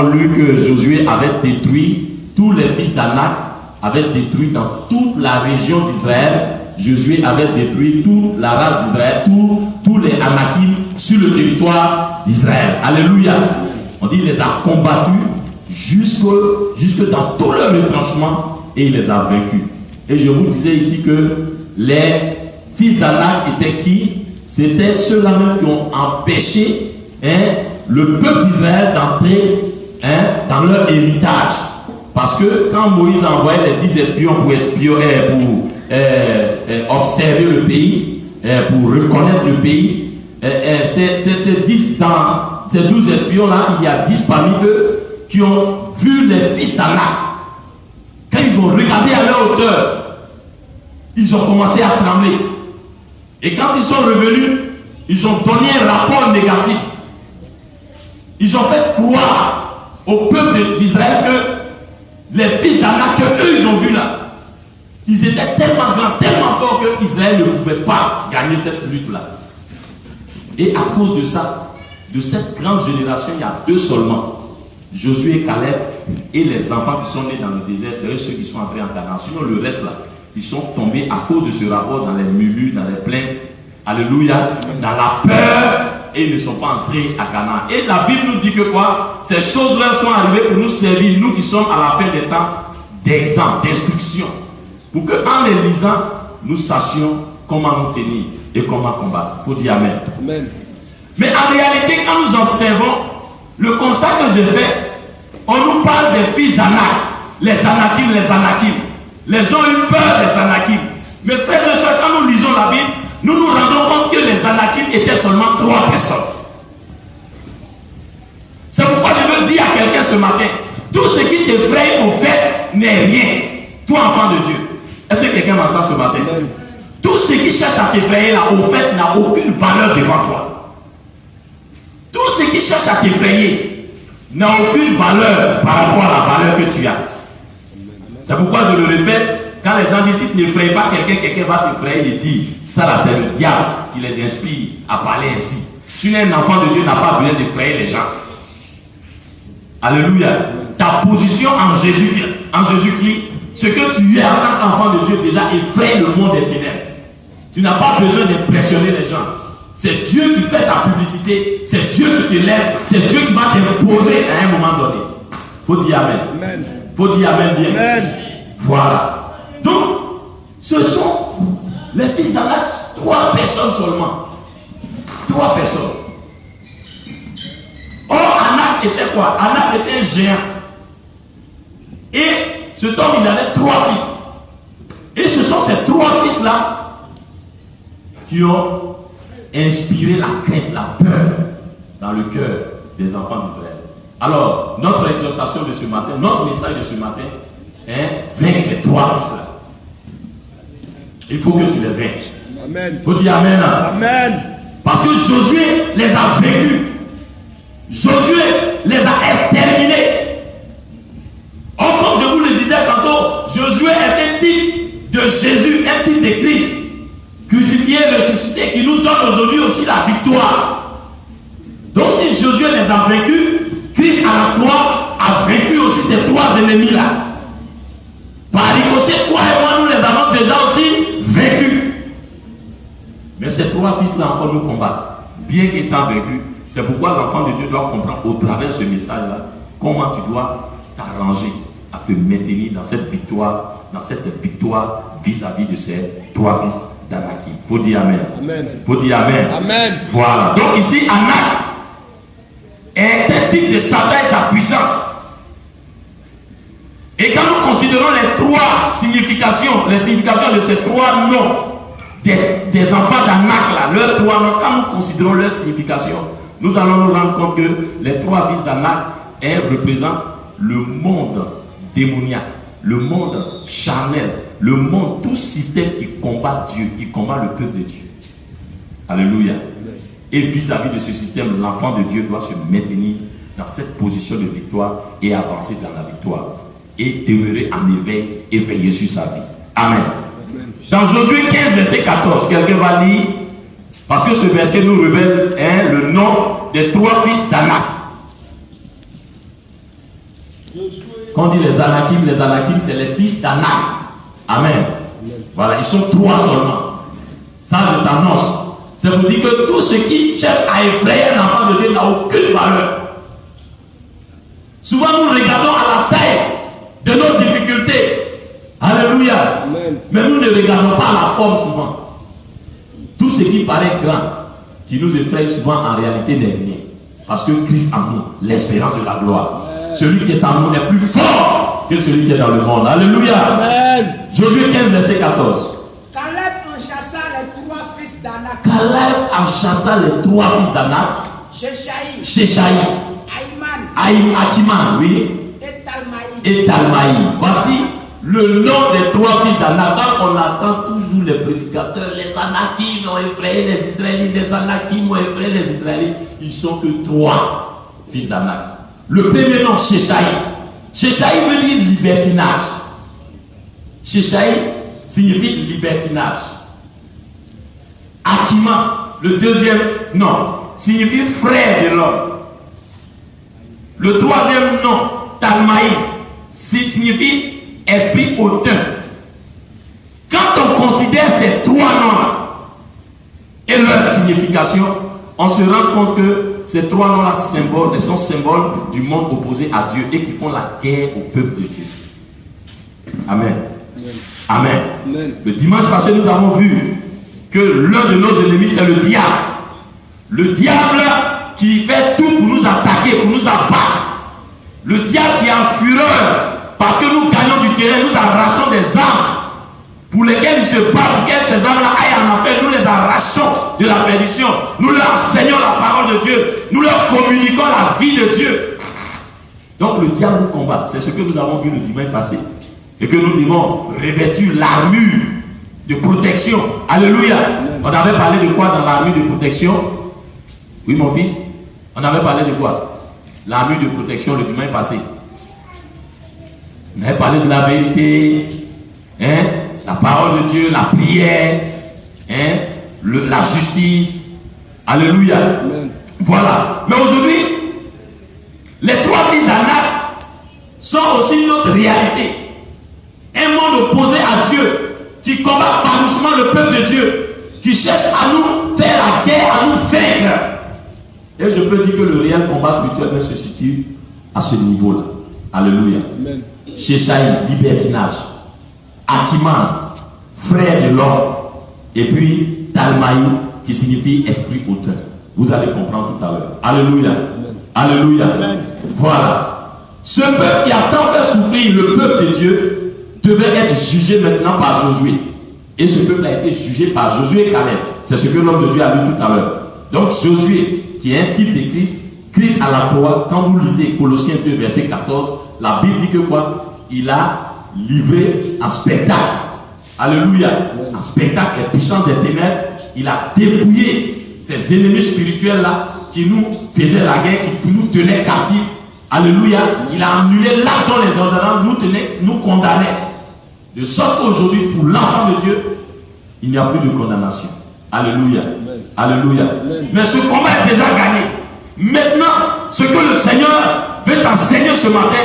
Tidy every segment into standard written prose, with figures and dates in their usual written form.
avons lu que Josué avait détruit tous les fils d'Anak, avait détruit dans toute la région d'Israël. Josué avait détruit toute la race d'Israël, tous les Anakim sur le territoire d'Israël. Alléluia. On dit qu'il les a combattus jusque dans tout leur retranchement et il les a vaincus. Et je vous disais ici que les fils d'Anak étaient qui? C'était ceux-là même qui ont empêché le peuple d'Israël d'entrer dans leur héritage. Parce que quand Moïse a envoyé les 10 espions pour observer le pays, pour reconnaître le pays, ces 12 espions-là, il y a 10 parmi eux qui ont vu les fils d'Anak. Quand ils ont regardé à leur hauteur, ils ont commencé à trembler. Et quand ils sont revenus, ils ont donné un rapport négatif. Ils ont fait croire au peuple d'Israël que les fils d'Anak qu'eux ils ont vus là, ils étaient tellement grands, tellement forts que Israël ne pouvait pas gagner cette lutte-là. Et à cause de ça, de cette grande génération, il y a 2 seulement, Josué et Caleb, et les enfants qui sont nés dans le désert, c'est eux ceux qui sont entrés en Canaan. Sinon le reste là, ils sont tombés à cause de ce rapport dans les murmures, dans les plaintes, alléluia, dans la peur, et ils ne sont pas entrés à Canaan. Et la Bible nous dit que quoi? Ces choses-là sont arrivées pour nous servir, nous qui sommes à la fin des temps, d'exemple, d'instruction, pour qu'en les lisant, nous sachions comment nous tenir et comment combattre. Il faut dire Amen. Amen. Mais en réalité, quand nous observons, le constat que j'ai fait, on nous parle des fils d'Anak, les Anakim. Les gens ont eu peur des Anakim. Mais frères et sœurs, quand nous lisons la Bible, nous nous rendons compte que les Anakim étaient seulement 3 personnes. C'est pourquoi je veux dire à quelqu'un ce matin, tout ce qui t'effraie au fait n'est rien. Toi, enfant de Dieu. Est-ce que quelqu'un m'entend ce matin? Tout ce qui cherche à t'effrayer là, au fait, n'a aucune valeur devant toi. Tout ce qui cherche à t'effrayer n'a aucune valeur par rapport à la valeur que tu as. C'est pourquoi je le répète, quand les gens disent si tu n'effraies pas quelqu'un va t'effrayer, il dit, ça là c'est le diable qui les inspire à parler ainsi. Si un enfant de Dieu n'a pas besoin d'effrayer les gens. Alléluia. Ta position en Jésus-Christ, ce que tu es en tant qu'enfant de Dieu déjà effraie le monde des ténèbres. Tu n'as pas besoin d'impressionner les gens. C'est Dieu qui fait ta publicité, c'est Dieu qui te lève, c'est Dieu qui va t'imposer à un moment donné. Faut dire Amen. Amen. Faut dire Amen bien. Amen. Voilà. Donc, ce sont les fils d'Anak, 3 personnes seulement. 3 personnes. Or, Anak était quoi? Anak était un géant. Et cet homme, il avait 3 fils. Et ce sont ces 3 fils-là qui ont inspiré la crainte, la peur dans le cœur des enfants d'Israël. Alors, notre exhortation de ce matin, notre message de ce matin, vaincre ces 3 fils-là. Il faut que tu les vainques. Amen. Il faut dire Amen. Amen. Parce que Josué les a vaincus. Josué les a exterminés. Or, comme je vous le disais tantôt, Josué est un type de Jésus, un type de Christ. Crucifié, ressuscité, qui nous donne aujourd'hui aussi la victoire. Donc si Josué les a vaincus, Christ à la croix a vaincu aussi ces 3 ennemis-là. Par ricochet, toi et moi, nous les avons déjà aussi vaincus. Mais ces 3 fils-là encore nous combattent. Bien qu'étant vaincus, c'est pourquoi l'enfant de Dieu doit comprendre au travers de ce message-là comment tu dois t'arranger à te maintenir dans cette victoire vis-à-vis de ces 3 fils d'Anaki. Il faut dire Amen. Amen. Faut dire Amen. Amen. Voilà. Donc ici, Anak est un type de Satan et sa puissance. Et quand nous considérons les significations de ces 3 noms des enfants d'Anak, là, leurs 3 noms, quand nous considérons leur signification, nous allons nous rendre compte que les 3 fils d'Anak représentent le monde démoniaque, le monde charnel, le monde, tout système qui combat Dieu, qui combat le peuple de Dieu. Alléluia. Et vis-à-vis de ce système, l'enfant de Dieu doit se maintenir dans cette position de victoire et avancer dans la victoire. Et demeurer en éveil et veiller sur sa vie. Amen. Dans Josué 15, verset 14, quelqu'un va lire, parce que ce verset nous révèle le nom des 3 fils d'Anak. Quand on dit les Anakim, c'est les fils d'Anak. Amen. Voilà, ils sont 3 seulement. Ça, je t'annonce. Ça vous dit que tout ce qui cherche à effrayer un enfant de Dieu n'a aucune valeur. Souvent, nous regardons à la taille de nos difficultés. Alléluia. Amen. Mais nous ne regardons pas la forme souvent. Tout ce qui paraît grand, qui nous effraie souvent en réalité n'est rien. Parce que Christ en nous, l'espérance de la gloire. Amen. Celui qui est en nous est plus fort que celui qui est dans le monde. Alléluia. Amen. Josué 15, verset 14. Caleb en chassa les 3 fils d'Anak. Caleb en chassa les 3 fils d'Anak. Sheshaï. Akiman, oui. Et Talmaï. Voici le nom des 3 fils d'Anak. On entend toujours les prédicateurs, les Anakim ont effrayé les Israélites, les Anakim ont effrayé les Israélites. Ils sont que 3 fils d'Anak. Le premier nom, Sheshaï. Sheshaï veut dire libertinage. Sheshaï signifie libertinage. Akiman, le deuxième nom, signifie frère de l'homme. Le troisième nom, Talmaï, signifie esprit hautain. Quand on considère ces 3 noms-là et leur signification, on se rend compte que ces 3 noms-là sont symboles du monde opposé à Dieu et qui font la guerre au peuple de Dieu. Amen. Amen. Amen. Le dimanche passé, nous avons vu que l'un de nos ennemis, c'est le diable. Le diable qui fait tout pour nous attaquer, pour nous abattre. Le diable qui est en fureur parce que nous gagnons du terrain, nous arrachons des armes pour lesquelles il se bat, pour que ces armes-là aillent en enfer. Nous les arrachons de la perdition. Nous leur enseignons la parole de Dieu. Nous leur communiquons la vie de Dieu. Donc le diable nous combat. C'est ce que nous avons vu le dimanche passé. Et que nous devons revêtir l'armure de protection. Alléluia. On avait parlé de quoi dans l'armure de protection? Oui, mon fils. On avait parlé de quoi? L'armure de protection le dimanche passé. On avait parlé de la vérité, hein? La parole de Dieu, la prière, hein? La justice. Alléluia. Amen. Voilà. Mais aujourd'hui, les 3 fils d'Anak sont aussi notre réalité. Un monde opposé à Dieu, qui combat farouchement le peuple de Dieu, qui cherche à nous faire la guerre, à nous vaincre. Et je peux dire que le réel combat spirituel se situe à ce niveau-là. Alléluia. Sheshaï, libertinage. Akiman, frère de l'homme. Et puis Talmaï, qui signifie esprit hauteur. Vous allez comprendre tout à l'heure. Alléluia. Amen. Alléluia. Amen. Voilà. Ce peuple qui a tant fait souffrir le peuple de Dieu devait être jugé maintenant par Josué. Et ce peuple a été jugé par Josué et Caleb. C'est ce que l'homme de Dieu a dit tout à l'heure. Donc Josué, qui est un type de Christ, Christ à la croix, quand vous lisez Colossiens 2, verset 14, la Bible dit que quoi? Il a livré un spectacle. Alléluia. Un spectacle des puissances des ténèbres. Il a dépouillé ces ennemis spirituels là qui nous faisaient la guerre, qui nous tenaient captifs. Alléluia. Il a annulé l'acte dont les ordonnances nous condamnaient. De sorte qu'aujourd'hui, pour l'enfant de Dieu, il n'y a plus de condamnation. Alléluia. Amen. Alléluia. Amen. Mais ce combat est déjà gagné. Maintenant, ce que le Seigneur veut t'enseigner ce matin,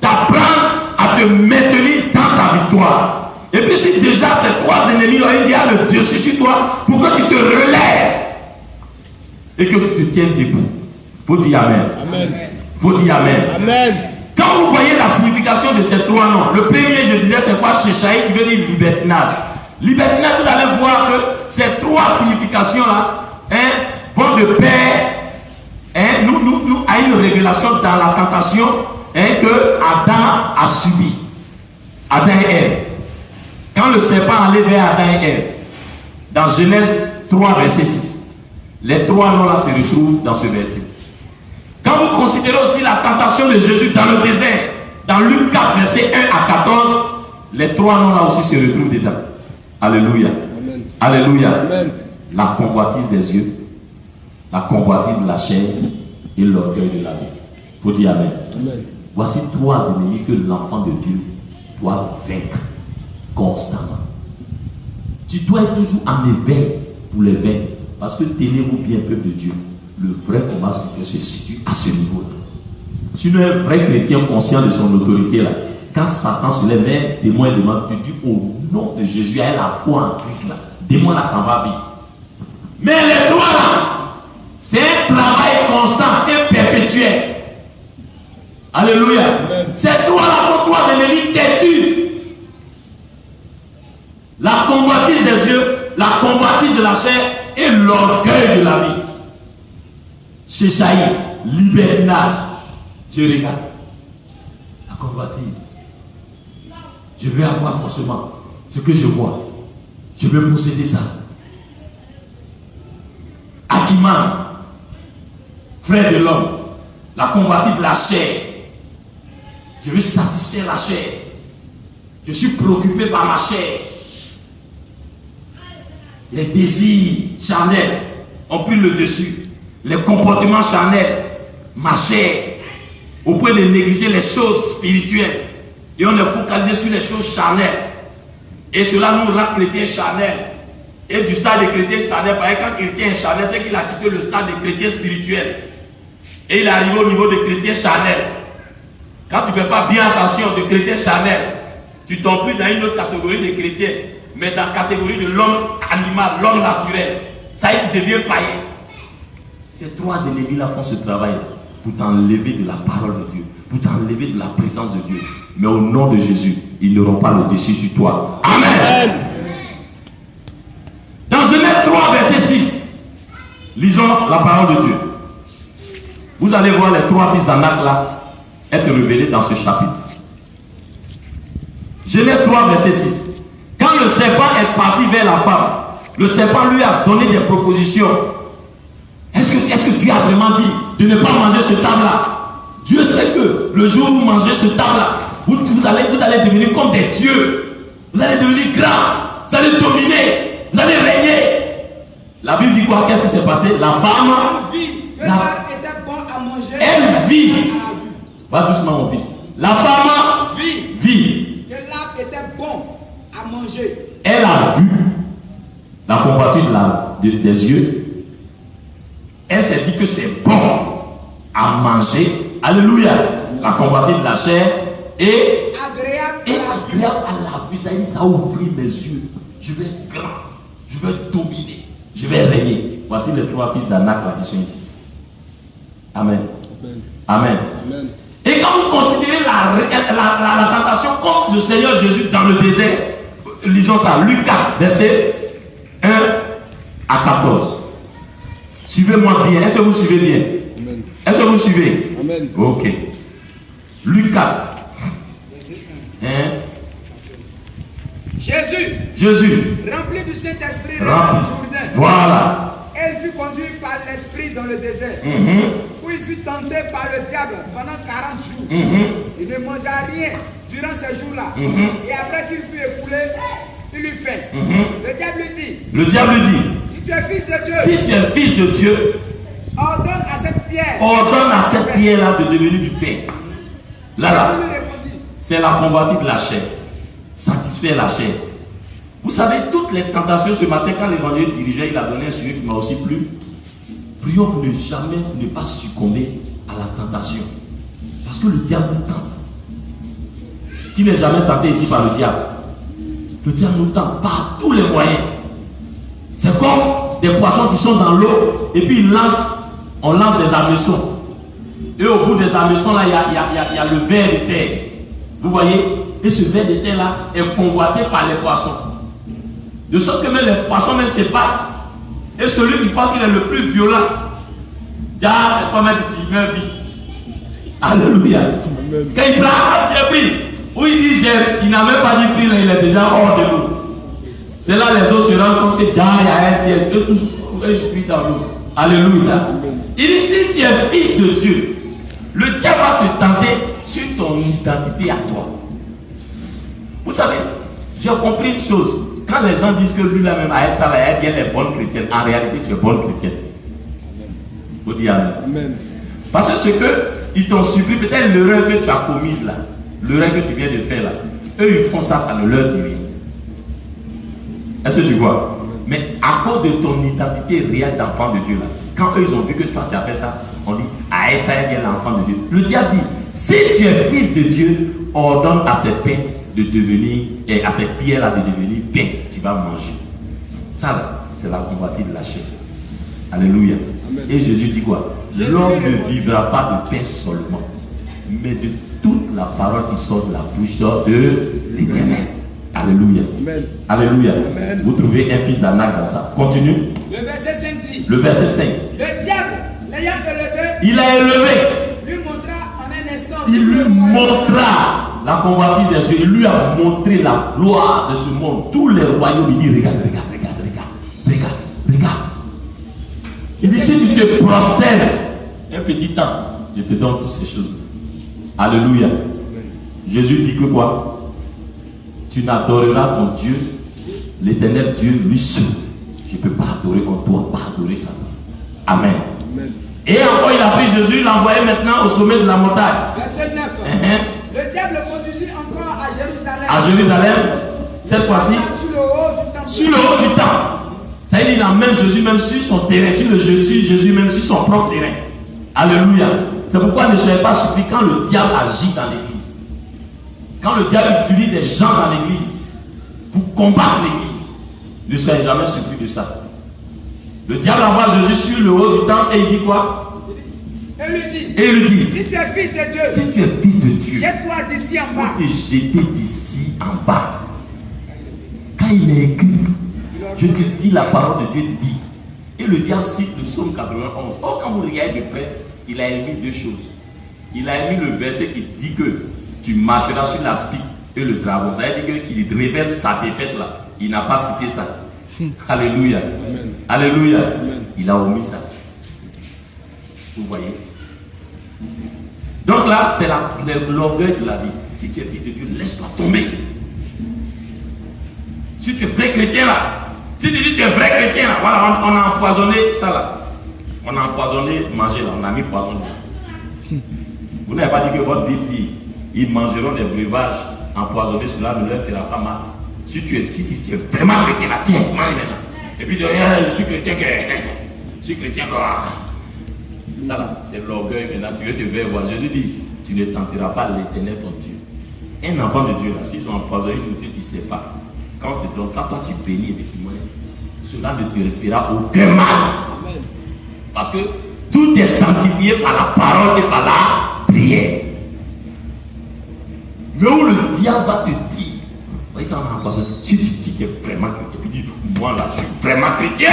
t'apprendre à te maintenir dans ta victoire. Et puis si déjà ces 3 ennemis ont le dessus sur toi, pour que tu te relèves et que tu te tiennes debout. Faut dire Amen. Amen. Faut dire Amen. Amen. Quand vous voyez la signification de ces 3 noms, le premier, je disais, c'est quoi? Sheshaï, qui veut dire libertinage. Libertinage, vous allez voir que ces 3 significations-là vont de pair. Nous a une révélation dans la tentation que Adam a subi. Adam et Ève. Quand le serpent allait vers Adam et Ève, dans Genèse 3, verset 6, les 3 noms-là se retrouvent dans ce verset. Quand vous considérez aussi la tentation de Jésus dans le désert, dans Luc 4, verset 1 à 14, les 3 noms-là aussi se retrouvent dedans. Alléluia. Amen. Alléluia. Amen. La convoitise des yeux, la convoitise de la chair et l'orgueil de la vie. Il faut dire Amen. Amen. Voici 3 ennemis que l'enfant de Dieu doit vaincre constamment. Tu dois être toujours en éveil pour les vaincre. Parce que tenez-vous bien, peuple de Dieu, le vrai combat spirituel se situe à ce niveau-là. Si tu es un vrai chrétien conscient de son autorité, là, quand Satan se lève, un démon et demande, tu dis au nom de Jésus, à la foi en Christ, là, démon là, ça va vite. Mais les trois là, c'est un travail constant et perpétuel. Alléluia. Ces trois là sont trois ennemis têtus. La convoitise des yeux, la convoitise de la chair et l'orgueil de la vie. Chéchaï, libertinage. Je regarde. La convoitise. Je veux avoir forcément ce que je vois. Je veux posséder ça. Akiman, frère de l'homme, la convoitise de la chair. Je veux satisfaire la chair. Je suis préoccupé par ma chair. Les désirs charnels ont pris le dessus. Les comportements charnels, ma chair, au point de négliger les choses spirituelles. Et on est focalisé sur les choses charnelles. Et cela nous rend chrétiens charnels. Et du stade de chrétien charnel, parce que quand chrétien est charnel, c'est qu'il a quitté le stade de chrétien spirituel. Et il est arrivé au niveau de chrétien charnel. Quand tu ne fais pas bien attention de chrétien charnel, tu tombes plus dans une autre catégorie de chrétiens, mais dans la catégorie de l'homme animal, l'homme naturel. Ça y est, tu deviens païen. Ces trois ennemis-là font ce travail pour t'enlever de la parole de Dieu, pour t'enlever de la présence de Dieu. Mais au nom de Jésus, ils n'auront pas le dessus sur toi. Amen. Dans Genèse 3, verset 6, lisons la parole de Dieu. Vous allez voir les trois fils d'Anak là être révélés dans ce chapitre. Genèse 3, verset 6. Quand le serpent est parti vers la femme, le serpent lui a donné des propositions. Est-ce que Dieu a vraiment dit de ne pas manger ce table-là? Dieu sait que le jour où vous mangez ce table-là, vous allez devenir comme des dieux. Vous allez devenir grands. Vous allez dominer. Vous allez régner. La Bible dit quoi? Qu'est-ce qui s'est passé? La femme vit que l'arbre était bon à manger. Elle vit. Va doucement mon fils. La femme vit que l'arbre était bon à manger. Elle a vu la convoitise des yeux. Elle s'est dit que c'est bon à manger. Alléluia. La convoitise de la chair et agréable à la vue. Ça dit, ça a ouvert mes yeux. Je vais être grand. Je vais dominer. Je vais régner. Voici les trois fils d'Anak là qui sont ici. Amen. Amen. Amen. Et quand vous considérez la tentation comme le Seigneur Jésus dans le désert, lisons ça, Luc 4, verset 1 à 14. Suivez-moi bien. Est-ce que vous suivez bien? Amen. Est-ce que vous suivez? Amen. Ok. Luc 4. Hein? Jésus, rempli du Saint-Esprit, dans le Jourdain. Voilà. Elle fut conduite par l'Esprit dans le désert, où il fut tenté par le diable pendant 40 jours. Il ne mangea rien durant ces jours-là. Et après qu'il fut écoulé, il eut faim. Le diable lui dit, si tu es fils de Dieu, ordonne à cette pierre-là de devenir du pain. Là, c'est la convoitise de la chair. Satisfaire la chair. Vous savez, toutes les tentations ce matin, quand l'évangile dirigeait, il a donné un sujet qui m'a aussi plu. Prions pour ne pas succomber à la tentation. Parce que le diable nous tente. Qui n'est jamais tenté ici par le diable? Le diable nous tente par tous les moyens. C'est comme des poissons qui sont dans l'eau et puis on lance des hameçons. Et au bout des hameçons, là, il y a le ver de terre. Vous voyez? Et ce ver de terre là est convoité par les poissons. De sorte que même les poissons même se battent. Et celui qui pense qu'il est le plus violent, c'est toi-même qui dis meurs vite. Alléluia. Amen. Quand il prend bien pris, où il dit il n'a même pas dit pris, là, il est déjà hors de l'eau. C'est là les autres se rendent compte que il y a un piège. Eux tous esprit dans l'eau. Alléluia. Amen. Il dit si tu es fils de Dieu, le diable va te tenter sur ton identité à toi. Vous savez, j'ai compris une chose. Quand les gens disent que lui-là même a ça, elle est bonne chrétienne, en réalité tu es bonne chrétienne. Vous dites amen. Amen. Parce que ce qu'ils t'ont suivi, peut-être l'erreur que tu as commise là, l'erreur que tu viens de faire là, eux ils font ça, ça ne leur dit rien. Est-ce que tu vois? Mais à cause de ton identité réelle d'enfant de Dieu là, quand eux ils ont vu que toi tu as fait ça, on dit, ah, Esaïe est l'enfant de Dieu. Le diable dit, si tu es fils de Dieu, ordonne à ces pains de devenir, et à ces pierres-là de devenir pain. Tu vas manger. Ça, c'est la convoitise de la chair. Alléluia. Amen. Et Jésus dit quoi? L'homme ne vivra pas de pain seulement, mais de toute la parole qui sort de la bouche de l'Éternel. Alléluia. Amen. Alléluia. Amen. Vous trouvez un fils d'Anak dans ça. Continue. Le verset 5 dit. Le verset 5. Le diable, l'ayant élevé, il a élevé. Lui montra en un instant. Il lui montra la convoitise des cieux. Il lui a montré la gloire de ce monde. Tous les royaumes, il dit, regarde, regarde, regarde, regarde, regarde, regarde. Il dit, si tu te prosternes un petit temps, je te donne toutes ces choses. Alléluia. Jésus dit que quoi? Tu n'adoreras ton Dieu, l'Éternel Dieu, lui seul. Je ne peux pas adorer, on ne doit pas adorer Satan. Amen. Amen. Et encore il a pris Jésus, il l'a envoyé maintenant au sommet de la montagne. Verset 9. Le diable le conduisit encore à Jérusalem. À Jérusalem, cette fois-ci, sur le haut du temple. Ça veut dire qu'il emmène Jésus même sur son terrain, sur Jésus même sur son propre terrain. Alléluia. C'est pourquoi ne soyez pas surpris quand le diable agit dans l'église. Quand le diable utilise des gens dans l'église pour combattre l'église, ne soyez jamais surpris de ça. Le diable envoie Jésus sur le haut du temple et il dit quoi? Et il lui dit, si tu es fils de Dieu, si tu es fils de Dieu, jette-toi d'ici en bas. Te jeter d'ici en bas. Quand il est écrit, je te dis la parole de Dieu dit. Et le diable cite le psaume 91. Oh, quand vous regardez de près, il a émis deux choses. Il a émis le verset qui dit que tu marcheras sur la spique et le dragon. Ça veut dire qu'il révèle sa défaite là. Il n'a pas cité ça. Alléluia. Amen. Alléluia. Amen. Il a omis ça. Vous voyez? Donc là, c'est l'orgueil de la vie. Si tu es fils de Dieu, laisse-toi tomber. Si tu es vrai chrétien là, si tu dis tu es vrai chrétien là, voilà, on a empoisonné ça là. On a empoisonné manger là, on a mis poison là. Vous n'avez pas dit que votre Bible dit ils mangeront des breuvages empoisonnés, cela ne leur fera pas mal. Si tu es vraiment chrétien là, tiens, mange maintenant. Et puis tu dis, je suis chrétien que. Je suis chrétien que. Ça là, c'est l'orgueil maintenant. Tu veux te faire voir. Jésus dit, tu ne tenteras pas l'Éternel ton Dieu. Un enfant de Dieu là, s'ils ont empoisonné une Dieu, tu ne sais pas. Quand toi tu bénis et tu manges, cela ne te fera aucun mal. Parce que tout est sanctifié par la parole et par la prière. Mais où le diable va te dire, voyez ça, on a empoisonné. Si tu dis que tu es vraiment chrétien, et puis tu dis, moi là, je suis vraiment chrétien.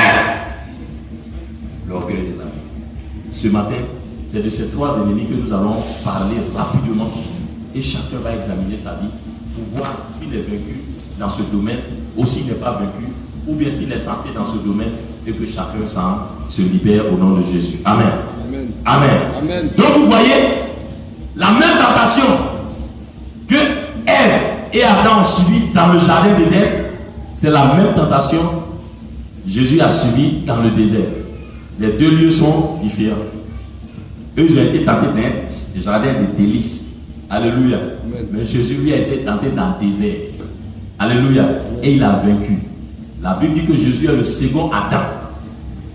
L'orgueil de la vie. Ce matin, c'est de ces trois ennemis que nous allons parler rapidement. Et chacun va examiner sa vie pour voir s'il est vaincu dans ce domaine ou s'il n'est pas vaincu, ou bien s'il est tenté dans ce domaine et que chacun se libère au nom de Jésus. Amen. Amen. Amen. Amen. Donc vous voyez, la même tentation que Ève et Adam ont subi dans le jardin d'Éden, c'est la même tentation que Jésus a subi dans le désert. Les deux lieux sont différents. Eux, ils ont été tentés dans le jardin de délices. Alléluia. Amen. Mais Jésus, lui, a été tenté dans le désert. Alléluia. Et il a vaincu. La Bible dit que Jésus est le second Adam.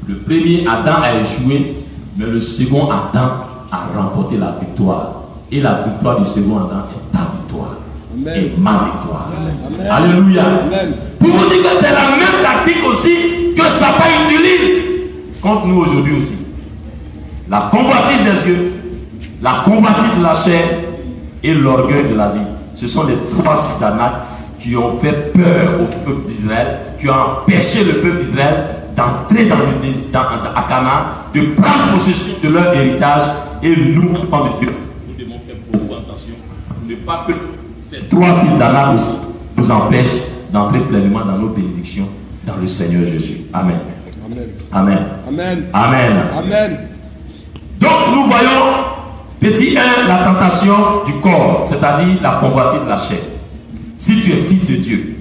Le premier Adam a échoué, mais le second Adam a remporté la victoire. Et la victoire du second Adam est ta victoire. Amen. Et ma victoire. Amen. Alléluia. Amen. Pour vous dire que c'est la même tactique aussi que Satan utilise contre nous aujourd'hui aussi. La convoitise des yeux, la convoitise de la chair et l'orgueil de la vie. Ce sont les trois fils d'Anak qui ont fait peur au peuple d'Israël, qui ont empêché le peuple d'Israël d'entrer à Canaan, de prendre possession de leur héritage. Et nous, enfants de Dieu, nous devons faire beaucoup attention. Ne pas que ces trois fils d'Anak aussi nous empêchent d'entrer pleinement dans nos bénédictions dans le Seigneur Jésus. Amen. Amen. Amen. Amen. Amen. Donc nous voyons, petit 1, la tentation du corps, c'est-à-dire la convoitise de la chair. Si tu es fils de Dieu,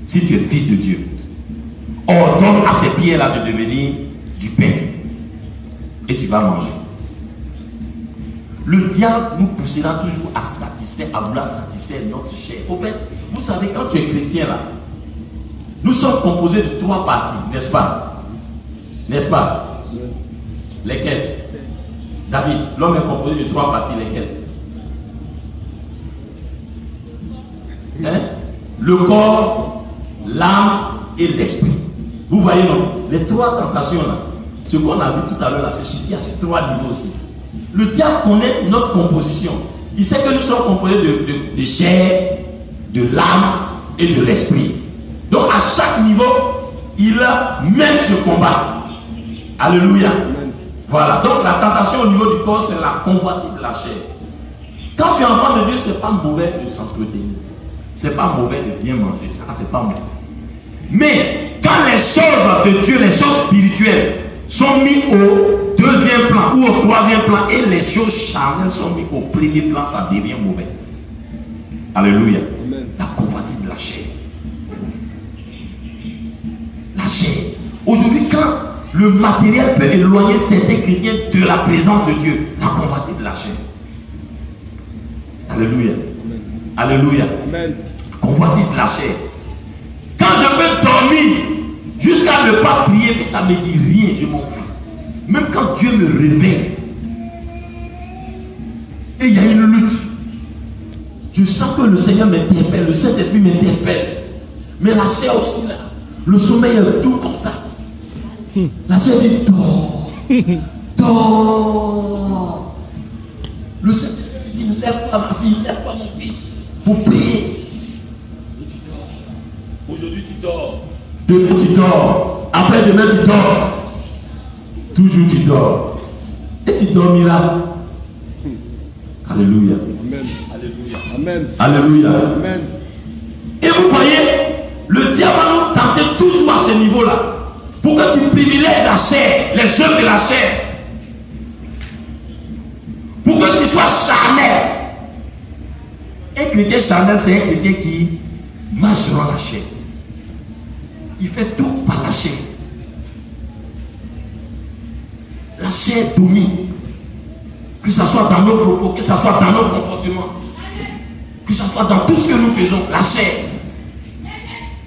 si tu es fils de Dieu, ordonne à ces pierres-là de devenir du pain. Et tu vas manger. Le diable nous poussera toujours à satisfaire, à vouloir satisfaire notre chair. Au fait, vous savez, quand tu es chrétien là, nous sommes composés de trois parties, n'est-ce pas? N'est-ce pas? Lesquelles? David, l'homme est composé de 3 parties, lesquelles? Hein? Le corps, l'âme et l'esprit. Vous voyez, non? Les 3 tentations là, ce qu'on a vu tout à l'heure là, c'est situé à ces 3 niveaux aussi. Le diable connaît notre composition. Il sait que nous sommes composés de chair, de l'âme et de l'esprit. Donc à chaque niveau, il mène ce combat. Alléluia. Voilà. Donc la tentation au niveau du corps, c'est la convoitise de la chair. Quand tu es enfant de Dieu, c'est pas mauvais de s'entretenir. C'est pas mauvais de bien manger. Ça, c'est pas mauvais. Mais quand les choses de Dieu, les choses spirituelles, sont mises au 2e plan ou au 3e plan et les choses charnelles sont mises au 1er plan, ça devient mauvais. Alléluia. Amen. La convoitise de la chair. La chair. Aujourd'hui, quand le matériel peut éloigner certains chrétiens de la présence de Dieu, la convoitise de la chair. Alléluia. Amen. Alléluia. Amen. Convoitise de la chair. Quand je peux dormir jusqu'à ne pas prier, mais ça ne me dit rien, je m'en fous. Même quand Dieu me réveille, et il y a une lutte, je sens que le Seigneur m'interpelle, le Saint-Esprit m'interpelle. Mais la chair aussi, là, le sommeil est tout comme ça. La chair dit dors, dors. Le Saint-Esprit dit lève-toi ma fille, lève-toi mon fils, pour prier. Et tu dors. Aujourd'hui tu dors. Demain tu dors. Après demain tu dors. Toujours tu dors. Et tu dormiras. Alléluia. Amen. Alléluia. Amen. Alléluia. Amen. Et vous voyez, le diable va nous tenter toujours à ce niveau-là. Pour que tu privilèges la chair, les œuvres de la chair. Pour que tu sois charnel. Un chrétien charnel, c'est un chrétien qui marche sur la chair. Il fait tout par la chair. La chair domine. Que ce soit dans nos propos, que ce soit dans nos comportements, que ce soit dans tout ce que nous faisons, la chair.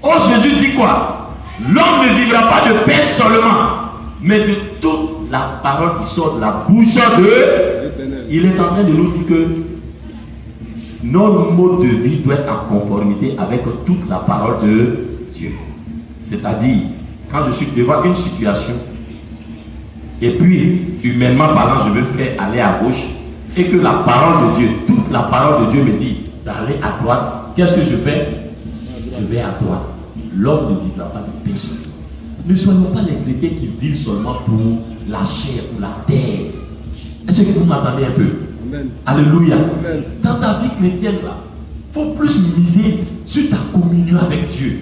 Oh, Jésus dit quoi? L'homme ne vivra pas de pain seulement, mais de toute la parole qui sort de la bouche de... Il est en train de nous dire que notre mode de vie doit être en conformité avec toute la parole de Dieu. C'est-à-dire, quand je suis devant une situation, et puis, humainement parlant, je veux faire aller à gauche, et que la parole de Dieu, toute la parole de Dieu me dit d'aller à droite, qu'est-ce que je fais? Je vais à droite. L'homme ne vivra pas de paix seulement. Ne soyons pas les chrétiens qui vivent seulement pour la chair, pour la terre. Est-ce que vous m'entendez un peu? Amen. Alléluia. Amen. Dans ta vie chrétienne, il faut plus miser sur ta communion avec Dieu.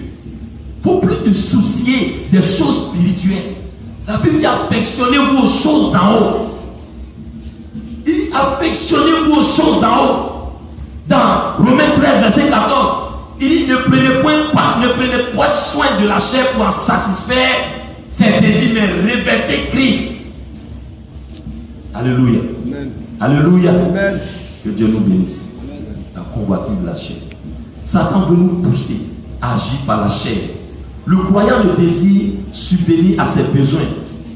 Il faut plus te soucier des choses spirituelles. La Bible dit affectionnez-vous aux choses d'en haut. Il dit affectionnez-vous aux choses d'en haut. Dans Romains 13, verset 14, il dit ne prenez pas soin de la chair pour en satisfaire ses désirs, mais revêtez Christ. Alléluia. Amen. Alléluia. Amen. Que Dieu nous bénisse. Amen. La convoitise de la chair. Satan veut nous pousser à agir par la chair. Le croyant ne désire subvenir à ses besoins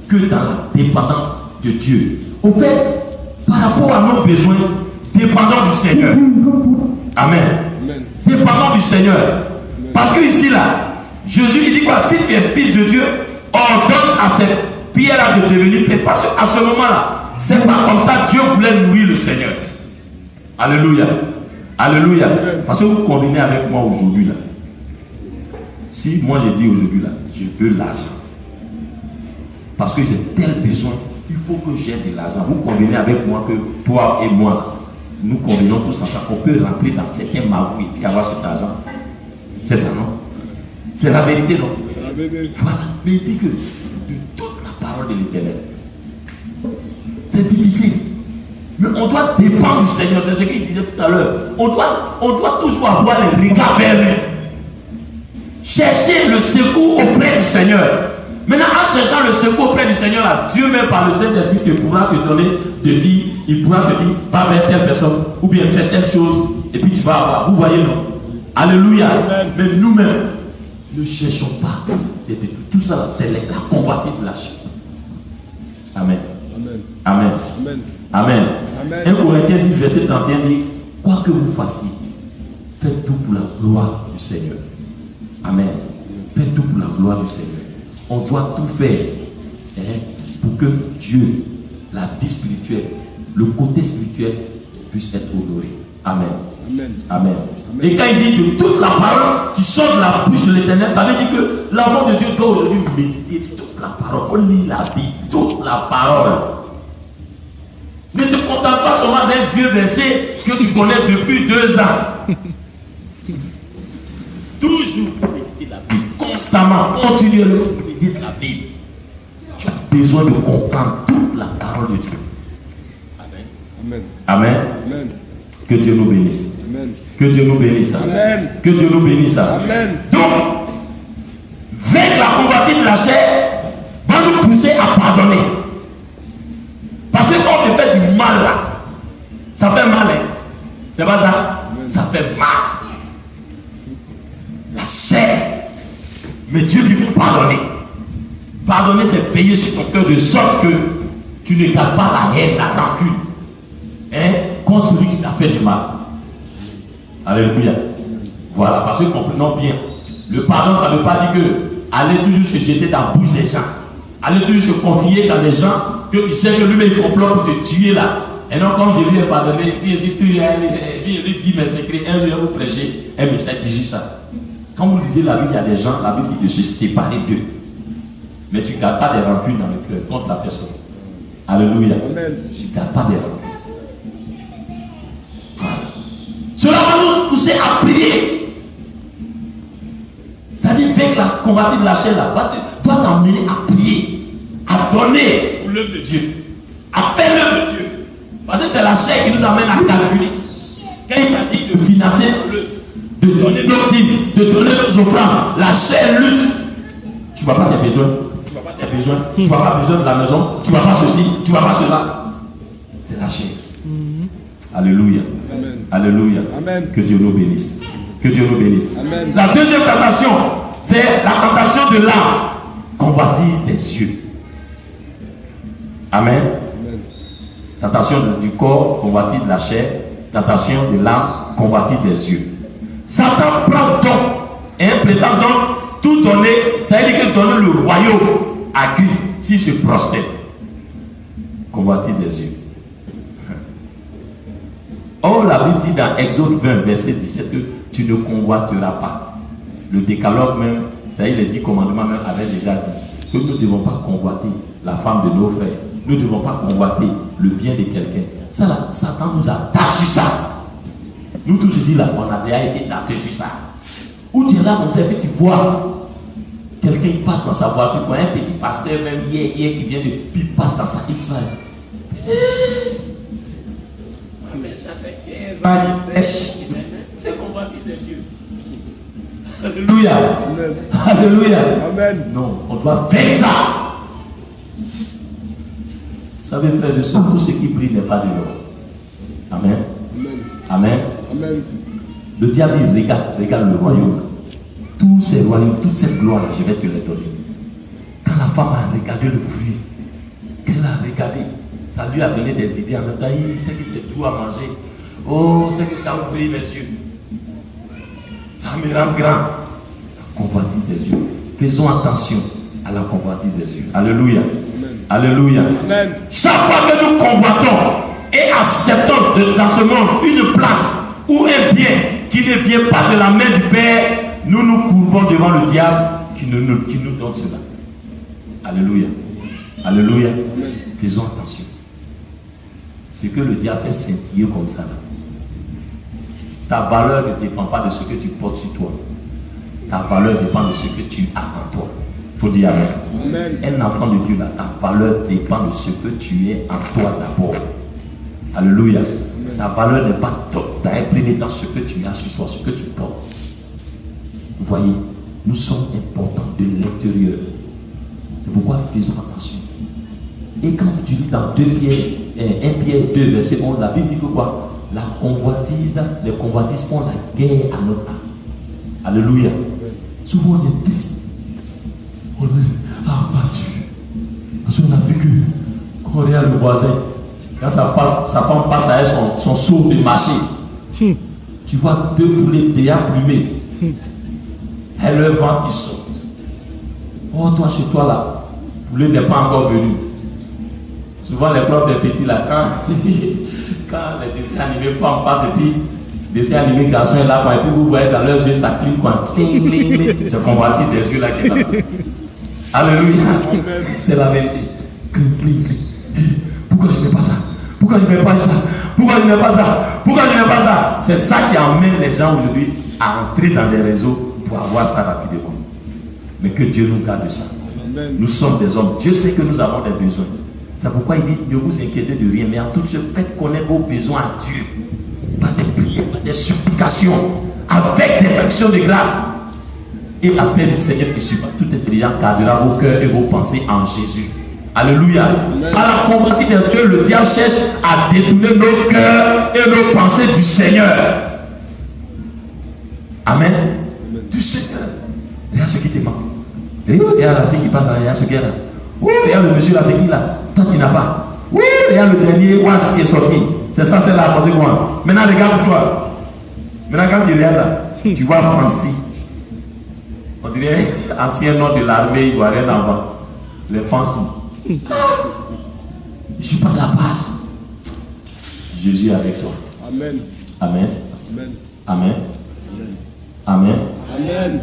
que dans la dépendance de Dieu. Au fait, par rapport à nos besoins, dépendons du Seigneur. Amen. Amen. Dépendons du Seigneur. Amen. Parce que ici là, Jésus il dit quoi? Si tu es fils de Dieu, ordonne à cette pierre-là de devenir paix. Parce qu'à ce moment-là, c'est pas comme ça Dieu voulait nourrir le Seigneur. Alléluia. Alléluia. Amen. Parce que vous combinez avec moi aujourd'hui là. Si moi j'ai dit aujourd'hui là, je veux l'argent. Parce que j'ai tel besoin, il faut que j'ai de l'argent. Vous convenez avec moi que toi et moi, nous convenons tous ensemble. On peut rentrer dans certains magouilles et puis avoir cet argent. C'est ça, non? C'est la vérité, non? C'est la vérité. Voilà. Mais il dit que de toute la parole de l'Éternel, c'est difficile. Mais on doit dépendre du Seigneur. C'est ce qu'il disait tout à l'heure. On doit toujours avoir les regards vers lui. Chercher le secours auprès du Seigneur. Maintenant, en cherchant le secours auprès du Seigneur, là, Dieu même par le Saint-Esprit pourra te donner, il pourra te dire, va vers telle personne, ou bien fais telle chose, et puis tu vas avoir. Vous voyez, non? Alléluia. Amen. Mais nous-mêmes, ne cherchons pas. Tout ça, c'est la convoitise de la chair. Amen. Amen. Amen. Amen. Amen. Amen. 1 Corinthiens 10, verset 31 dit, quoi que vous fassiez, faites tout pour la gloire du Seigneur. Amen. Faites tout pour la gloire du Seigneur. On doit tout faire pour que Dieu, la vie spirituelle, le côté spirituel puisse être honoré. Amen. Amen. Amen. Et quand il dit de toute la parole qui sort de la bouche de l'Éternel, ça veut dire que l'enfant de Dieu doit aujourd'hui méditer toute la parole. On lit la Bible, toute la parole. Ne te contente pas seulement d'un vieux verset que tu connais depuis 2 ans. Toujours méditer la Bible, constamment, continuellement méditer la Bible. Tu as besoin de comprendre toute la parole de Dieu. Amen. Amen. Amen. Amen. Que Dieu nous bénisse. Amen. Que Dieu nous bénisse. Amen. Que Dieu nous bénisse. Amen. Donc, vaincre la convoitise de la chair va nous pousser à pardonner. Parce que quand on te fait du mal là, ça fait mal, hein? C'est pas ça? Amen. Ça fait mal. La chair. Mais Dieu lui veut pardonner. Pardonner, c'est veiller sur ton cœur de sorte que tu ne gardes pas la haine, la rancune. Hein? Contre celui qui t'a fait du mal. Alléluia. Voilà, parce que comprenons bien. Le pardon, ça ne veut pas dire que aller toujours se jeter dans la bouche des gens. Aller toujours se confier dans des gens que tu sais que lui-même il complote pour te tuer là. Et non, comme je lui ai pardonné, lui dit mes secrets. Un jour, vous prêchez un message qui dit ça. Quand vous lisez la Bible, il y a des gens, la Bible dit de se séparer d'eux. Mais tu ne gardes pas des rancunes dans le cœur contre la personne. Alléluia. Amen. Tu ne gardes pas des rancunes. Voilà. Cela va nous pousser à prier. C'est-à-dire que la combative de la chair là, doit t'emmener à prier, à donner pour l'œuvre de Dieu, à faire l'œuvre de Dieu. Parce que c'est la chair qui nous amène à calculer. Quand il s'agit de financer l'œuvre, de donner nos dîmes, de donner nos offrandes, la chair lutte. Tu ne vois pas tes besoins. Tu ne vois pas tes besoins. Tu ne vois pas besoin de la maison. Tu ne vois pas ceci. Tu ne vois pas cela. C'est la chair. Alléluia. Amen. Alléluia. Amen. Que Dieu nous bénisse. Que Dieu nous bénisse. Amen. La deuxième tentation, c'est la tentation de l'âme. Convoitise des yeux. Amen. Amen. Tentation du corps, convoitise de la chair. Tentation de l'âme, convoitise des yeux. Satan prend donc et prétend donc tout donner, ça veut dire que donner le royaume à Christ s'il se prosterne. Convoitise des yeux. Or, la Bible dit dans Exode 20, verset 17 que tu ne convoiteras pas. Le décalogue même, c'est-à-dire les 10 commandements même avaient déjà dit que nous ne devons pas convoiter la femme de nos frères. Nous ne devons pas convoiter le bien de quelqu'un. Ça là, Satan nous attaque sur ça. Nous tous ici là, on a déjà été tapés sur ça. Ou tu es là comme ça et tu vois quelqu'un qui passe dans sa voiture, un petit pasteur même hier qui vient de, puis il passe dans sa X-Files. Mais ça fait 15 ans il prêche. C'est convoitise des yeux. Alléluia. Amen. Alléluia. Amen. Non, on doit faire ça. Vous savez, frères et sœurs, tout ce qui brille n'est pas de l'or. Amen. Amen. Amen. Amen. Le diable dit, regarde le royaume. Tous ces royaumes, toute cette gloire-là, je vais te les donner. Quand la femme a regardé le fruit, qu'elle a regardé, ça lui a donné des idées en même temps. Il sait que c'est tout à manger. Oh, c'est que ça ouvre mes yeux. Ça me rend grand. La convoitise des yeux. Faisons attention à la convoitise des yeux. Alléluia. Amen. Alléluia. Amen. Chaque fois que nous convoitons et acceptons dans ce monde une place ou un bien qui ne vient pas de la main du Père, nous nous courbons devant le diable qui nous donne cela. Alléluia. Alléluia. Amen. Faisons attention. Ce que le diable fait scintiller comme ça, là. Ta valeur ne dépend pas de ce que tu portes sur toi. Ta valeur dépend de ce que tu as en toi. Il faut dire amen. Amen. Un enfant de Dieu, là, ta valeur dépend de ce que tu es en toi d'abord. Alléluia. Ta valeur n'est pas imprimée dans ce que tu as sur toi, ce que tu portes. Vous voyez, nous sommes importants de l'intérieur. C'est pourquoi faisons attention. Et quand tu lis dans 1 Pierre 2, verset 11, la Bible dit que quoi? La convoitise, les convoitises font la guerre à notre âme. Alléluia. Souvent on est triste. On est abattu. Parce qu'on a vu que quand on regarde le voisin, Quand sa femme passe avec son seau de marché, tu vois 2 poulets déjà plumés. Et le ventre qui saute. Oh, toi, chez toi là, le poulet n'est pas encore venu. Souvent, les profs des petits là, quand les dessins animés femmes passent et puis les dessins animés garçons est là, et puis vous voyez dans leurs yeux, ça clique quoi. C'est convoitise des yeux là qui est là. Alléluia. C'est la vérité. Pourquoi je n'ai pas ça? Pourquoi je n'ai pas ça? Pourquoi je n'ai pas ça? Pourquoi je n'ai pas ça? C'est ça qui amène les gens aujourd'hui à entrer dans les réseaux pour avoir ça rapidement. Mais que Dieu nous garde de ça. Amen. Nous sommes des hommes. Dieu sait que nous avons des besoins. C'est pourquoi il dit ne vous inquiétez de rien, mais en tout ce faites connaître vos besoins à Dieu. Par des prières, par des supplications, avec des actions de grâce. Et la paix du Seigneur qui surpasse toute intelligence gardera vos cœurs et vos pensées en Jésus. Alléluia. Amen. Par la convoitise des yeux, le diable cherche à détourner nos cœurs et nos pensées du Seigneur. Amen. Amen. Du Seigneur. Regarde ce qui te manque. Regarde la fille qui passe là, regarde ce qu'il y a là. Oui, regarde le monsieur là, c'est qui là? Toi tu n'as pas. Oui, regarde le dernier oise qui est sorti. C'est ça, c'est là, apporté moi. Maintenant regarde pour toi. Maintenant quand tu regardes là, tu vois Francis. On dirait ancien nom de l'armée ivoirienne avant. Les Francis. Je ne suis pas de la base. Jésus est avec toi. Amen. Amen. Amen. Amen. Amen. Amen.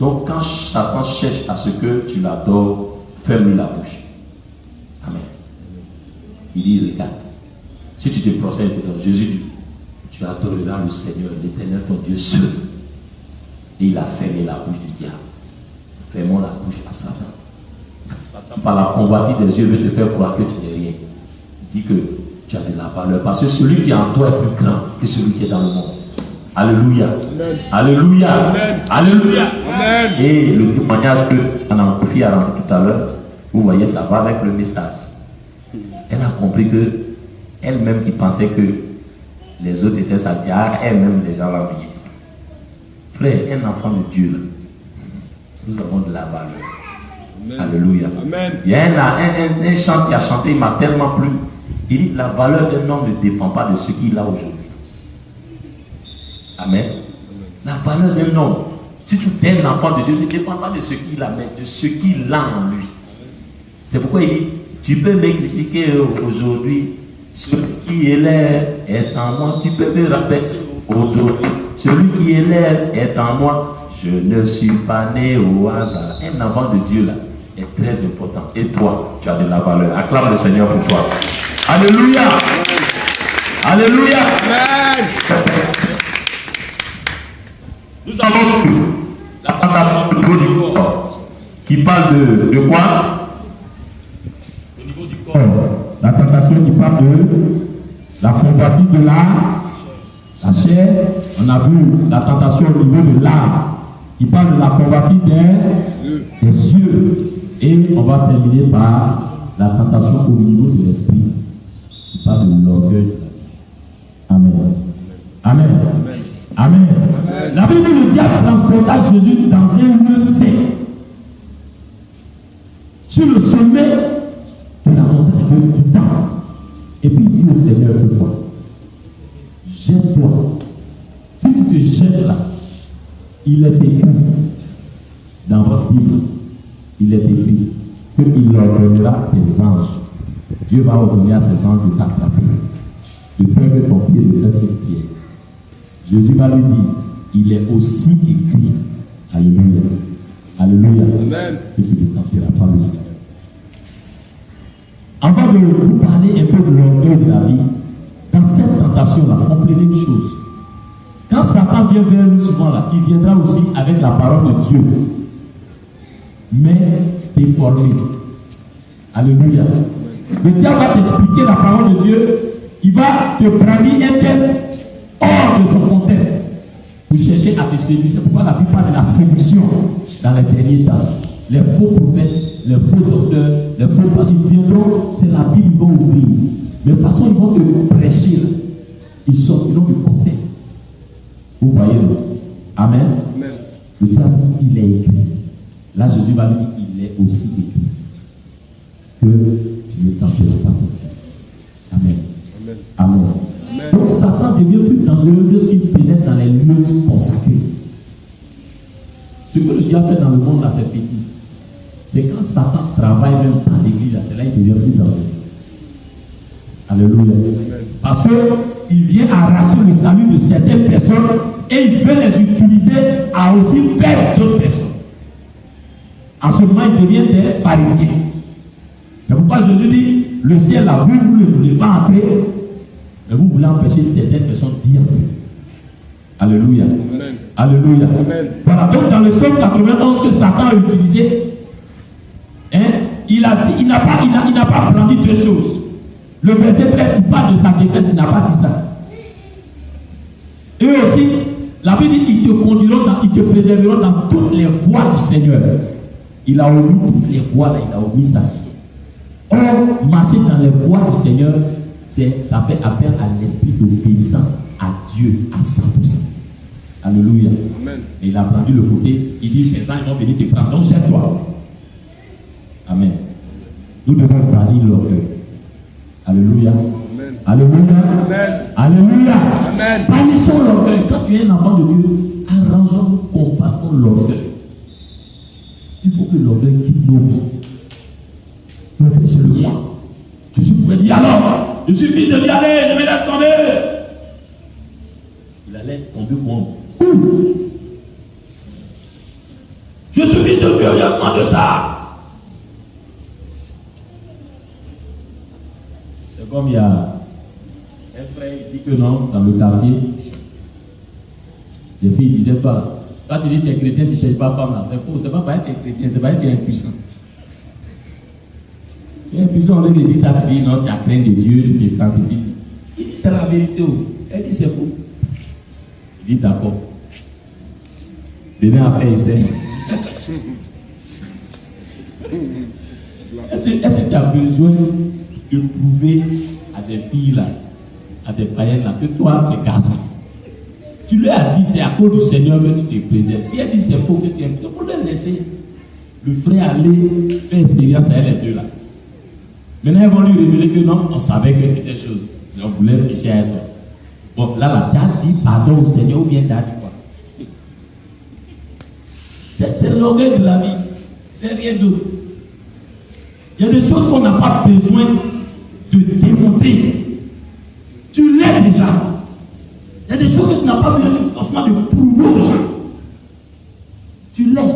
Donc quand Satan cherche à ce que tu l'adores, ferme-lui la bouche. Amen. Il dit, regarde, si tu te procèdes dedans, Jésus dit, tu adoreras le Seigneur, l'Éternel, ton Dieu seul. Et il a fermé la bouche du diable. Fermons la bouche à Satan. Satan, par la convoitise des yeux, veut te faire croire que tu n'es rien. Dis que tu as de la valeur. Parce que celui qui est en toi est plus grand que celui qui est dans le monde. Alléluia. Amen. Alléluia. Amen. Alléluia. Amen. Et le témoignage que Anna-Kofi a rendu tout à l'heure, vous voyez, ça va avec le message. Elle a compris que elle-même qui pensait que les autres étaient sa diable, elle-même les gens l'enviaient. Frère, un enfant de Dieu, là, nous avons de la valeur. Amen. Alléluia. Amen. Il y a un chant qui a chanté, il m'a tellement plu. Il dit la valeur d'un homme ne dépend pas de ce qu'il a aujourd'hui. Amen. La valeur d'un homme, si tu es un enfant de Dieu, ne dépend pas de ce qu'il a, mais de ce qu'il a en lui. C'est pourquoi il dit, tu peux me critiquer aujourd'hui, celui qui est là est en moi, tu peux me rabaisser aujourd'hui, celui qui est là est en moi, je ne suis pas né au hasard. Un enfant de Dieu là est très important. Et toi, tu as de la valeur. Acclame le Seigneur pour toi. Alléluia. Alléluia. Amen. Nous avons vu la tentation au niveau du corps qui parle de quoi? Au niveau du corps. La tentation qui parle de la convoitise de la chair. On a vu la tentation au niveau de l'âme qui parle de la convoitise des cieux. Et on va terminer par la tentation au niveau de l'esprit qui parle de l'orgueil. Amen. Amen. Amen. Amen. Amen. La Bible dit le diable transporta Jésus dans un lieu saint, sur le sommet de la montagne du temple. Et puis il dit au Seigneur, écoute-moi, jette-toi. Si tu te jettes là, il est écrit dans votre Bible, il est écrit qu'il ordonnera tes anges. Dieu va ordonner à ses anges de t'attraper, de peur que ton pied ne heurte une pierre. Jésus va lui dire, il est aussi écrit, alléluia, alléluia, amen, que tu ne tenteras pas le Seigneur. Avant de vous parler un peu de l'orgueil de la vie, dans cette tentation-là, comprenez une chose. Quand Satan vient vers nous souvent là, il viendra aussi avec la parole de Dieu, mais déformée. Alléluia. Le diable va t'expliquer la parole de Dieu, il va te brandir un test hors de son contexte pour chercher à te séduire. C'est pourquoi la Bible parle de la séduction dans les derniers temps. Les faux prophètes, les faux docteurs, les faux parents, ils viendront, c'est la Bible, ils vont ouvrir. Mais de toute façon, ils vont te prêcher. Ils sortiront du contexte. Vous voyez le Amen. Amen. Le diable dit, il est écrit. Là, Jésus va lui dire, il est aussi écrit que tu ne tenteras pas ton Dieu. Amen. Dieu a fait dans le monde, là, c'est petit. C'est quand Satan travaille même dans l'église, là, c'est là qu'il devient plus dangereux. Alléluia. Parce qu'il vient arracher le salut de certaines personnes et il veut les utiliser à aussi perdre d'autres personnes. En ce moment, ils deviennent des pharisiens. C'est pourquoi Jésus dit, le ciel là, vous ne voulez pas entrer, mais vous voulez empêcher certaines personnes d'y entrer. Alléluia. Amen. Alléluia. Amen. Voilà, donc dans le psaume 91 que Satan a utilisé, il n'a pas brandi deux choses. Le verset 13 qui parle de sa détresse, il n'a pas dit ça. Et aussi, la Bible dit ils te préserveront dans toutes les voies du Seigneur. Il a omis toutes les voies, là, il a omis ça. Or, marcher dans les voies du Seigneur, ça fait appel à l'esprit d'obéissance à Dieu à 100%. Alléluia. Amen. Et il a brandi le côté, il dit, ces gens ils vont venir te prendre, donc c'est toi. Amen. Nous devons brandir l'orgueil. Alléluia. Amen. Alléluia. Amen. Alléluia. Amen. Bannissons l'orgueil. Quand tu es un enfant de Dieu, arrangeons-nous, combattons l'orgueil. Il faut que l'orgueil quitte nos vies. L'orgueil, c'est le moi. Jésus pouvait dire alors, je suis fils de Dieu, allez, je me laisse tomber. Il allait tomber moi. Je suis fils de Dieu, je mange ça. C'est comme il y a un frère qui dit que non, dans le quartier, les filles disaient pas, quand tu dis que tu es chrétien, tu ne cherches pas femme là, c'est faux, c'est pas parce que tu es chrétien, c'est parce que tu es impuissant. Tu es impuissant, on te dit ça, tu dis non, tu as crainte de Dieu, tu te sanctifies. Il dit c'est la vérité, elle dit c'est faux. Il dit d'accord. Demain après, il sait. Est-ce que tu as besoin de prouver à des filles là, à des païennes là, que toi tu es garçon? Tu lui as dit c'est à cause du Seigneur que tu te préserves. Si elle dit c'est faux que tu aimes, c'est pour le laisser le frère aller faire expérience à elle les deux là. Maintenant ils vont lui révéler que non, on savait que c'était des choses. On voulait prêcher à elle. Bon là, tu as dit pardon au Seigneur ou bien tu as dit quoi? C'est l'orgueil de la vie. C'est rien d'autre. Il y a des choses qu'on n'a pas besoin de démontrer. Tu l'es déjà. Il y a des choses que tu n'as pas besoin forcément de prouver aux gens. Tu l'es.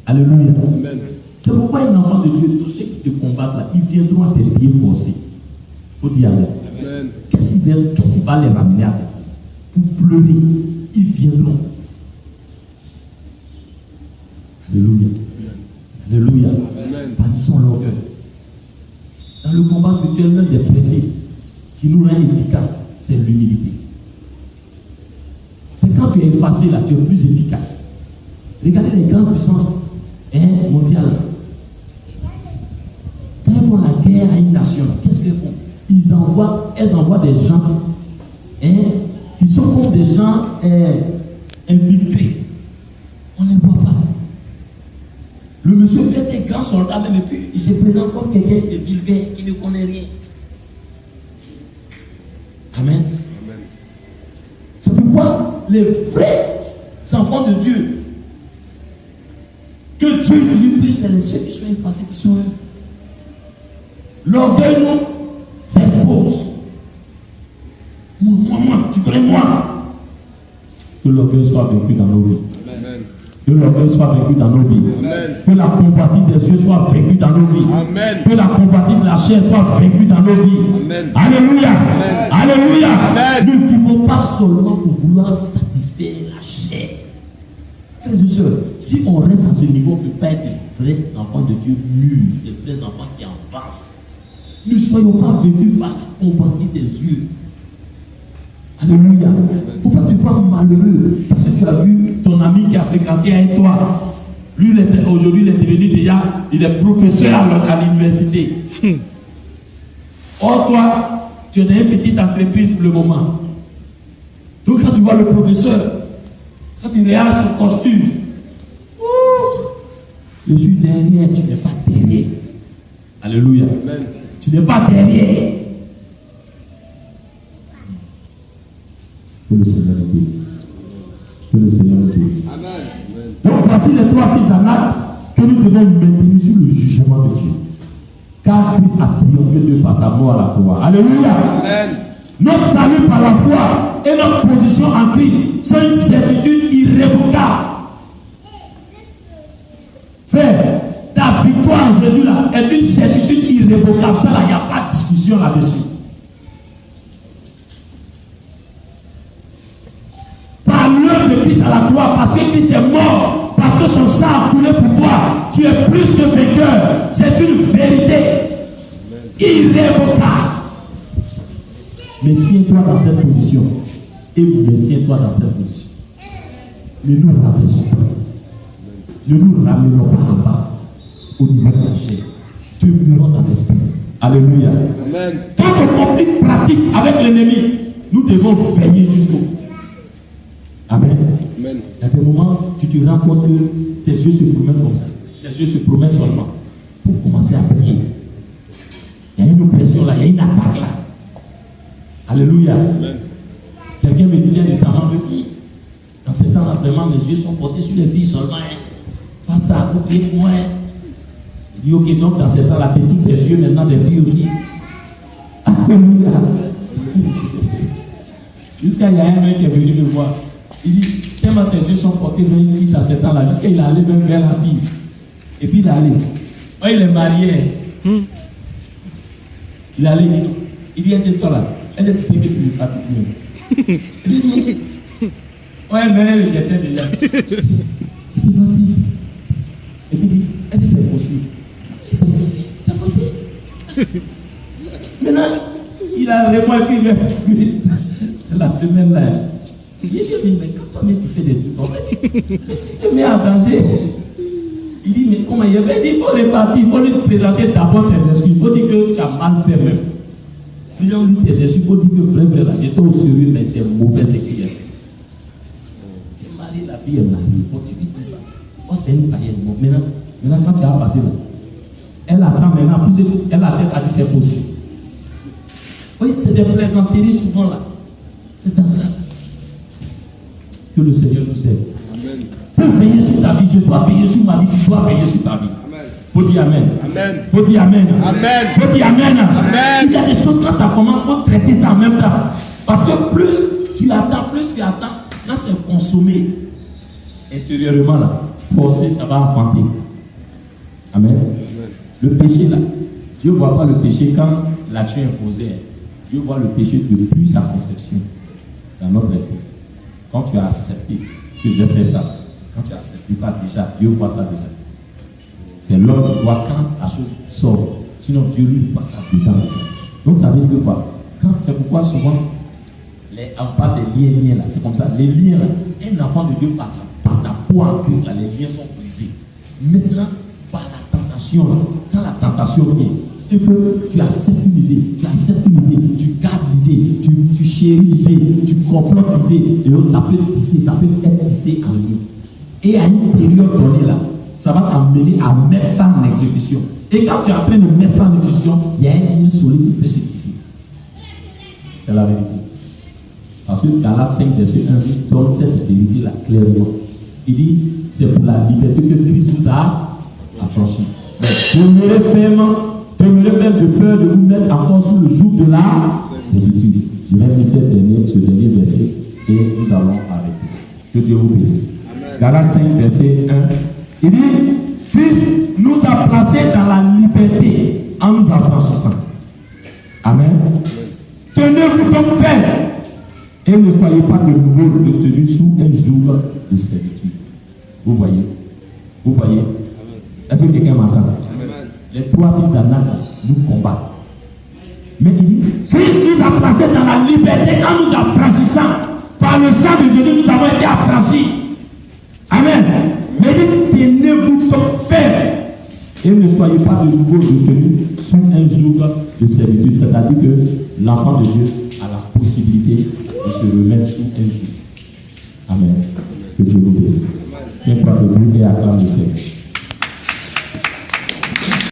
Alléluia. Amen. C'est pourquoi un enfant de Dieu, tous ceux qui te combattent là, ils viendront à tes pieds forcés. Faut dire Amen. Amen. Qu'est-ce qui va les ramener à tes pieds? Pour pleurer. Ils viendront. Alléluia. Alléluia. Amen. Bannissons l'orgueil. Dans le combat spirituel, l'un des principes qui nous rend efficaces, c'est l'humilité. C'est quand tu es effacé là, tu es plus efficace. Regardez les grandes puissances mondiales. Quand elles font la guerre à une nation, qu'est-ce qu'elles font? Elles envoient des gens qui sont comme des gens infiltrés. On ne les voit pas. Le monsieur peut être un grand soldat, même, et puis il se présente comme quelqu'un de vulgaire qui ne connaît rien. Amen. Amen. C'est pourquoi les vrais enfants de Dieu, que Dieu utilise plus, c'est ceux qui sont effacés, qui sont. L'orgueil nous s'expose. Moi, tu connais moi. Que l'orgueil soit vaincu dans nos vies. Amen. Que l'orgueil soit vaincu dans nos vies. Amen. Que la convoitise des yeux soit vaincue dans nos vies. Amen. Que la convoitise de la chair soit vaincue dans nos vies. Amen. Alléluia. Amen. Alléluia. Amen. Nous ne vivons pas seulement pour vouloir satisfaire la chair. Frères et sœurs, si on reste à ce niveau, on ne peut pas être des vrais enfants de Dieu mûrs, des vrais enfants qui avancent. Ne soyons pas venus par la convoitise des yeux. Alléluia. Il ne faut pas te voir malheureux parce que tu as vu ton ami qui a fréquenté avec toi. Lui, aujourd'hui, il est devenu déjà, il est professeur à l'université. Or, toi, tu es dans une petite entreprise pour le moment. Donc, quand tu vois le professeur, quand il regarde son costume, je suis derrière, tu n'es pas derrière. Alléluia. Amen. Tu n'es pas derrière. Que le Seigneur nous bénisse. Que le Seigneur nous bénisse. Amen. Donc voici les trois fils d'Anak que nous devons maintenir sur le jugement de Dieu. Car Christ a triomphé d'eux par sa mort à la croix. Alléluia. Amen. Notre salut par la foi et notre position en Christ sont une certitude irrévocable. Frère, ta victoire en Jésus là est une certitude irrévocable. Ça là, il n'y a pas de discussion là-dessus. Par l'œuvre de Christ à la croix, parce que Christ est mort, parce que son sang a coulé pour toi, tu es plus que vainqueur. C'est une vérité irrévocable. Mais tiens-toi dans cette position. Et maintiens-toi dans cette position. Ne nous rabaissons pas. Ne nous ramenons pas en bas au niveau de la chair. Demeurons dans l'esprit. Alléluia. Amen. Tant qu'on conflit pratique avec l'ennemi, nous devons veiller jusqu'au bout. Amen. Amen. Il y a des moments où tu te rends compte que tes yeux se promènent comme ça. Tes yeux se promènent seulement pour commencer à prier. Il y a une oppression là, il y a une attaque là. Alléluia. Amen. Quelqu'un me disait récemment que dans ce temps-là, vraiment, mes yeux sont portés sur les filles seulement. Pasteur, vous priez pour moi. Il dit, ok, donc dans ce temps-là, tous tes yeux maintenant des filles aussi. Alléluia. Jusqu'à il y a un mec qui est venu me voir. Il dit, tellement ses yeux sont portés vers une fille dans ce temps-là, jusqu'à il est allé même vers la fille. Et puis il est allé. Oh, il est marié. Il est allé, il dit, toi là. Elle est celle que tu me fatigues même. Ouais, mais elle était déjà. Et puis il dit, et puis il dit, est-ce que c'est possible? C'est possible, c'est possible. Maintenant, il a répondu, et puis il dit, c'est la semaine là. Il dit, mais quand toi-même tu fais des trucs, en fait, tu te mets en danger. Il dit, mais comment il avait dit, il faut répartir, il faut lui présenter d'abord tes excuses, il faut dire que tu as mal fait même. Puis on lui tes excuses, il faut dire que vraiment là, j'étais au sérieux, mais c'est mauvais ce qu'il y a. Tu maries la fille, elle marie, quand tu lui dis ça, oh c'est une païenne. Bon, maintenant quand tu as passé là, elle attend maintenant, puis elle a dit c'est possible. Oui, c'est des plaisanteries souvent là. C'est dans ça que le Seigneur nous aide. Amen. Pour veiller sur ta vie, je dois veiller sur ma vie, tu dois veiller sur ta vie. Amen. Faut dire Amen. Amen. Faut dire Amen. Amen. Faut dire Amen. Amen. Il y a des choses quand ça commence, il faut traiter ça en même temps. Parce que plus tu attends, quand c'est consommé intérieurement là, forcé, ça va enfanter. Amen. Le péché là, Dieu ne voit pas le péché quand l'action est posée. Dieu voit le péché depuis sa conception dans notre esprit. Quand tu as accepté que j'ai fait ça, quand tu as accepté ça déjà, Dieu voit ça déjà. C'est l'homme qui voit quand la chose sort. Sinon, Dieu lui voit ça dedans. Donc, ça veut dire quoi? C'est pourquoi souvent, on parle des liens là, c'est comme ça. Les liens là, un enfant de Dieu par ta foi en Christ là, les liens sont brisés. Maintenant, par la tentation là, quand la tentation vient, et que tu acceptes une idée, tu gardes l'idée, tu chéris l'idée, tu complotes l'idée, et l'autre, ça peut être tissé en lui. Et à une période donnée là, ça va t'amener à mettre ça en exécution. Et quand tu es en train de mettre ça en exécution, il y a un lien solide qui peut se tisser. C'est la vérité. Parce que Galates 5, verset 1 donne cette vérité là clairement. Il dit, c'est pour la liberté que Christ nous a affranchis. Demeurez ferme de peur de vous mettre encore sous le joug de la servitude. Je vais lire ce dernier verset et nous allons arrêter. Que Dieu vous bénisse. Galates 5, verset 1. Il dit, Christ nous a placés dans la liberté en nous affranchissant. Amen. Tenez-vous donc ferme et ne soyez pas de nouveau retenus sous un joug de servitude. Vous voyez? Est-ce que quelqu'un m'entend? Les trois fils d'Anak nous combattent. Mais il dit, Christ nous a placés dans la liberté en nous affranchissant. Par le sang de Jésus, nous avons été affranchis. Amen. Mais il dit, tenez-vous donc ferme et ne soyez pas de nouveau retenus sous un joug de servitude. C'est-à-dire que l'enfant de Dieu a la possibilité de se remettre sous un joug. Amen. Que Dieu vous bénisse. Tiens-toi debout et acclame le Seigneur.